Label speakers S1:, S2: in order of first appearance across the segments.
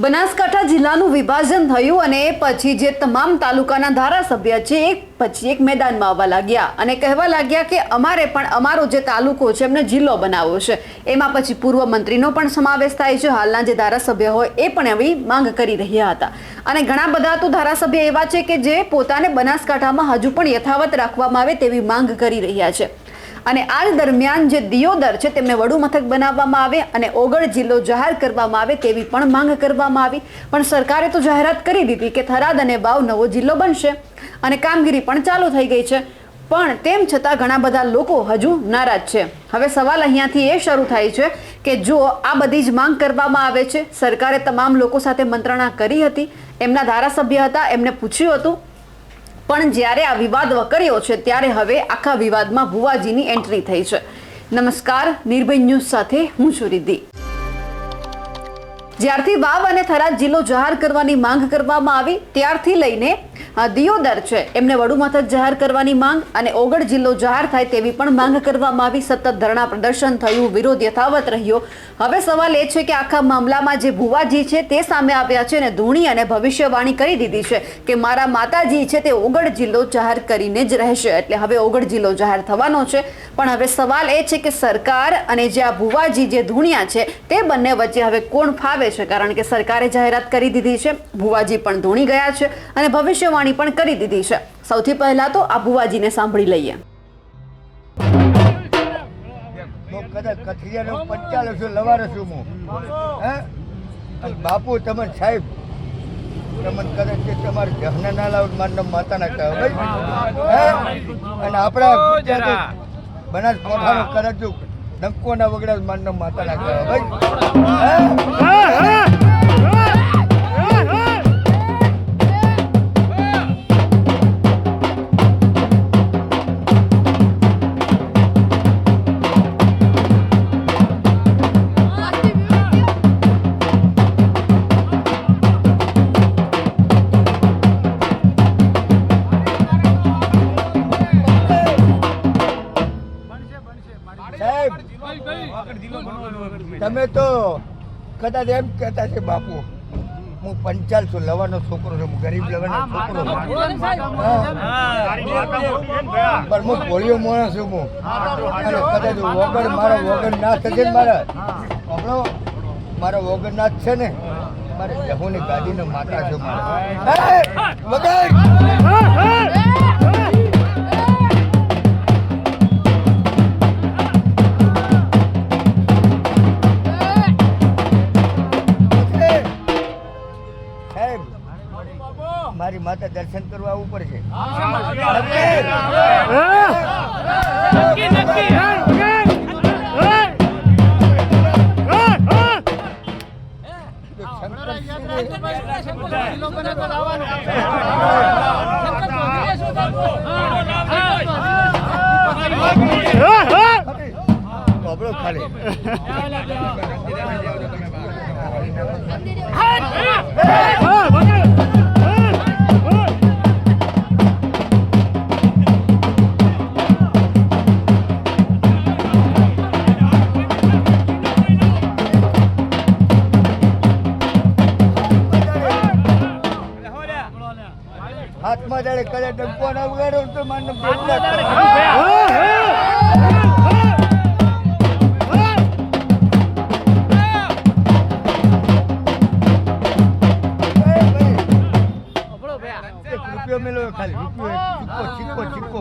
S1: બનાસકાંઠા જિલ્લાનું વિભાજન થયું અને પછી જે તમામ તાલુકાના ધારાસભ્ય છે એક પછી એક મેદાનમાં આવવા લાગ્યા અને કહેવા લાગ્યા કે અમારે પણ અમારો જે તાલુકો છે એમને જિલ્લો બનાવવો છે। એમાં પછી પૂર્વ મંત્રીનો પણ સમાવેશ થાય છે। હાલના જે ધારાસભ્ય હોય એ પણ એવી માંગ કરી રહ્યા હતા અને ઘણા બધા તો ધારાસભ્ય એવા છે કે જે પોતાને બનાસકાંઠામાં હજુ પણ યથાવત રાખવામાં આવે તેવી માંગ કરી રહ્યા છે। અને આ દરમિયાન જે દિયોદર છે તેમને વડુ મથક બનાવવામાં આવે અને ઓગળ જિલ્લો જાહેર કરવામાં આવે તેવી પણ માંગ કરવામાં આવી। પણ સરકારે તો જાહેરાત કરી દીધી કે થરાદ અને વાવ નવો જિલ્લો બનશે અને કામગીરી પણ ચાલુ થઈ ગઈ છે। પણ તેમ છતાં ઘણા બધા લોકો હજુ નારાજ છે। હવે સવાલ અહીંયાથી એ શરૂ થાય છે કે જો આ બધી જ માંગ કરવામાં આવે છે, સરકારે તમામ લોકો સાથે મંત્રણા કરી હતી, એમના ધારાસભ્ય હતા, એમને પૂછ્યું હતું, પણ જ્યારે આ વિવાદ વકર્યો છે ત્યારે હવે આખા વિવાદમાં ભુવાજીની એન્ટ્રી થઈ છે। નમસ્કાર, નિર્ભય ન્યૂઝ સાથે હું છું રિદ્ધિ। જ્યારથી વાવ અને થરાદ જિલ્લો જાહેર કરવાની માંગ કરવામાં આવી ત્યારથી લઈને દિયોદર છે એમને વડુ મથક જાહેર કરવાની માંગ અને ઓગળ જિલ્લો જાહેર થાય તેવી પણ માંગ કરવામાં આવી। સતત ધરણા પ્રદર્શન થયું, વિરોધ યથાવત રહ્યો। હવે સવાલ એ છે કે આખા મામલામાં જે ભુવાજી છે તે સામે આવ્યા છે અને ધૂણી અને ભવિષ્યવાણી કરી દીધી છે કે મારા માતાજી છે તે ઓગળ જિલ્લો જાહેર કરીને જ રહેશે। એટલે હવે ઓગળ જિલ્લો જાહેર થવાનો છે। પણ હવે સવાલ એ છે કે સરકાર અને જે આ ભુવાજી જે ધૂણિયા છે તે બંને વચ્ચે હવે કોણ ફાવે છે, કારણ કે સરકારે જાહેરાત કરી દીધી છે, ભુવાજી પણ ધૂણી ગયા છે અને ભવિષ્યવાણી પણ કરી દીધી છે। સૌથી પહેલા તો આ ભુવાજીને સાંભળી લઈએ।
S2: બાપુ તમે સાહેબ તમને કદાચ તમારે જહના ના લાવ માનવ માતા ના કહે અને આપણા બનાસકાંઠાનો કદાચ ડંકો ના વગડા માનવ માતા ના કહે ભાઈ। તમે તો કદાચ એમ કહેતા છે બાપુ હું 45 લવાનો છોકરો છું, ગરીબ લવાનો છોકરો પણ હું ભોળિયો માણસ છું હું અને કદાચ વગર મારો વગર ના થશે ને મારો વગર ના જ છે ને મારે જહુની ગાડીનો માતા છું વગર મારી માતા દર્શન કરવા આવવું પડશે। ખાલી હાથમાં જાડે કદાચ ડંકો ના વગાડો તો માનવ રૂપિયો મેલો ખાલી રૂપિયો સિક્કો સિક્કો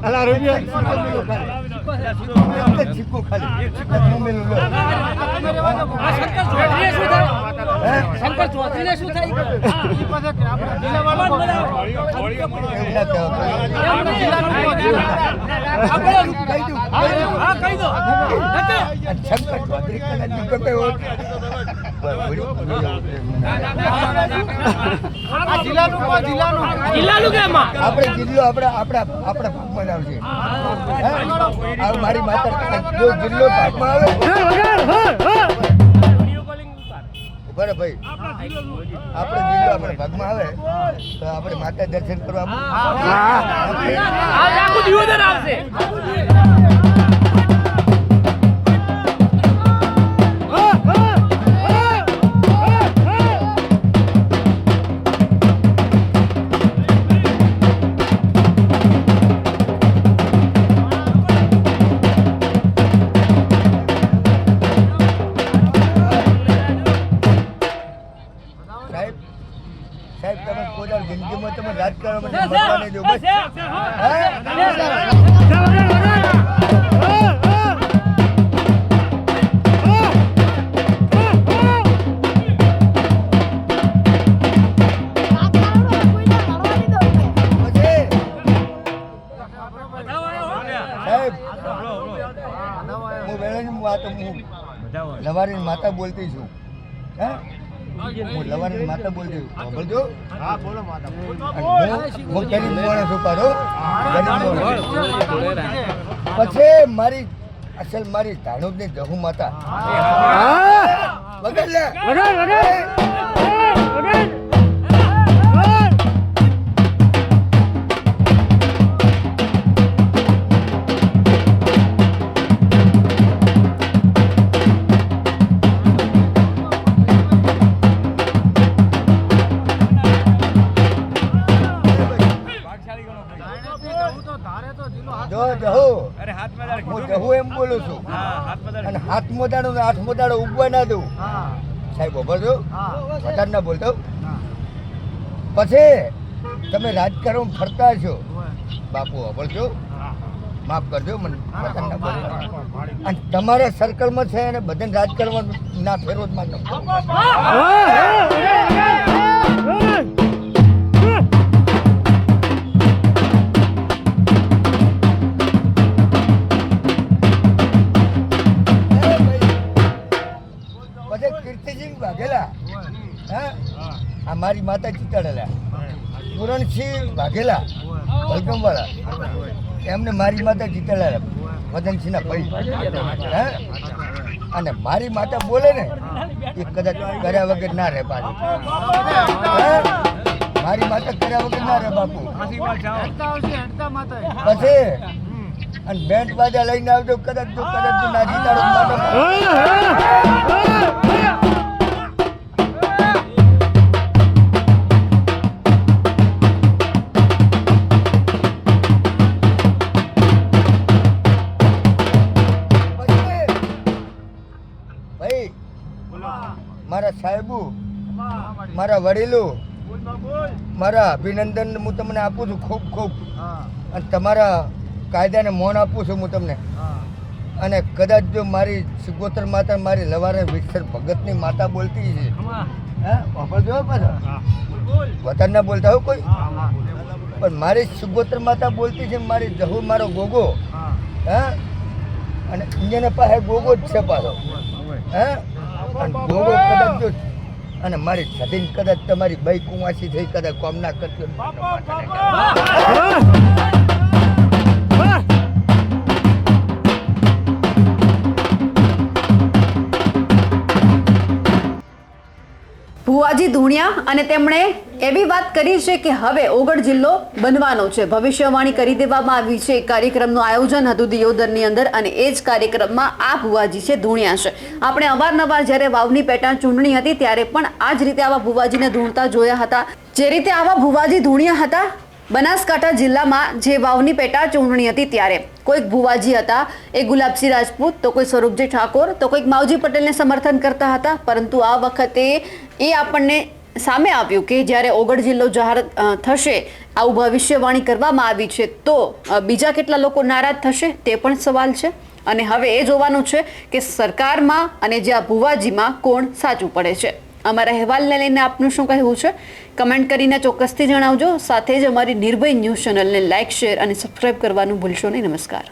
S2: અલા રૂપિયો મેલો ખાલી સિક્કો ખાલી મેલો શંકર ચૌધરીને શું થાય મારી માતા જો જિલ્લો ભાગમાં આવે બરાબર ભાઈ આપણે જિલ્લો આપણે ભાગમાં આવે તો આપણે માતા દર્શન કરવા સાહેબ તમે કોઈ વાર જિંદગીમાં તમે રાજકારણમાં મતવા નહીં દો બસ. હે? લવારી માતા બોલતી છું. હે? હું લવારી માતા બોલતી છું. બોલજો. હા બોલો માતા. હું ગરીબ માણસ ઉપાડો. પછી મારી અસલ મારી ધાણુદની જહુ માતા. વગર લે. હું જહુ એમ બોલું છું અને હાથ મોદાડો ને આઠ મોદાડો ઉગવા ના દઉં. સાહેબ બોલજો વધારે ના બોલતો. પછી તમે રાજકારણ ફરતા છો બાપુ બોલજો માફ કરજો મને વધારે ના બોલતો. અને તમારા સર્કલમાં છે અને બધાને રાજકારણ ના ફેરવો જ માનો. આ મારી માતા ચિતાડેલા પુરણસિંહ વાઘેલા વલકમવાળા એમને મારી માતા જીતેલા વદનસિંહના ભાઈ. હે? અને મારી માતા બોલે ને એ કદાચ કર્યા વગર ના રહે પાછું. મારી માતા કર્યા વગર ના રહે બાપુ. પછી અને બેન્ડ બાજા લઈને આવજો કદાચ ના જીતાડો. મારા સાહેબુ મારા વડીલો મારા અભિનંદન હું તમને આપું છું ખૂબ ખૂબ. અને તમારા કાયદાને મોન આપું છું હું તમને. અને કદાચ જો મારી સિગોતર માતા મારી લવારે વિઠ્ઠલ ભગતની માતા બોલતી છે. જો વધારે ના બોલતા હોય કોઈ પણ મારી સિગોતર માતા બોલતી છે મારી જહુ મારો ગોગો. હે? અને એને પાસે ગોગો જ છે પાછો. હે? ગોગો કદાચ જો અને મારી સદીન કદાચ તમારી બાઈ કુંવાસી થઈ કદાચ કોમ ના કરતો.
S1: ભુવાજી ધૂણિયા અને તેમણે એવી વાત કરી છે કે હવે ઓગળ જિલ્લો બનવાનો છે. ભવિષ્યવાણી કરી દેવામાં આવી છે. એક કાર્યક્રમનું આયોજન હતું દિયોદરની અંદર અને એ જ કાર્યક્રમમાં આ ભુવાજી છે ધૂણિયા છે. આપણે અવારનવાર જ્યારે વાવની પેટા ચૂંટણી હતી ત્યારે પણ આ જ રીતે આવા ભુવાજીને ધૂણતા જોયા હતા. જે રીતે આવા ભુવાજી ધૂણિયા હતા બનાસકાંઠા જિલ્લામાં જે વાવની પેટા ચૂંટણી હતી ત્યારે કોઈક ભુવાજી હતા એ ગુલાબસિંહ રાજપૂત, તો કોઈ સ્વરૂપજી ઠાકોર, તો કોઈક માવજી પટેલને સમર્થન કરતા હતા. પરંતુ આ વખતે એ આપણને સામે આવ્યું કે જ્યારે ઓગળ જિલ્લો જાહેર થશે આવું ભવિષ્યવાણી કરવામાં આવી છે તો બીજા કેટલા લોકો નારાજ થશે તે પણ સવાલ છે. અને હવે એ જોવાનું છે કે સરકારમાં અને જે આ ભુવાજીમાં કોણ સાચું પડે છે. અમારા અહેવાલને લઈને આપનું શું કહેવું છે કમેન્ટ કરીને ચોક્કસથી જણાવજો. સાથે જ અમારી નિર્ભય ન્યૂઝ ચેનલને લાઇક, શેર અને સબસ્ક્રાઇબ કરવાનું ભૂલશો નહીં. નમસ્કાર.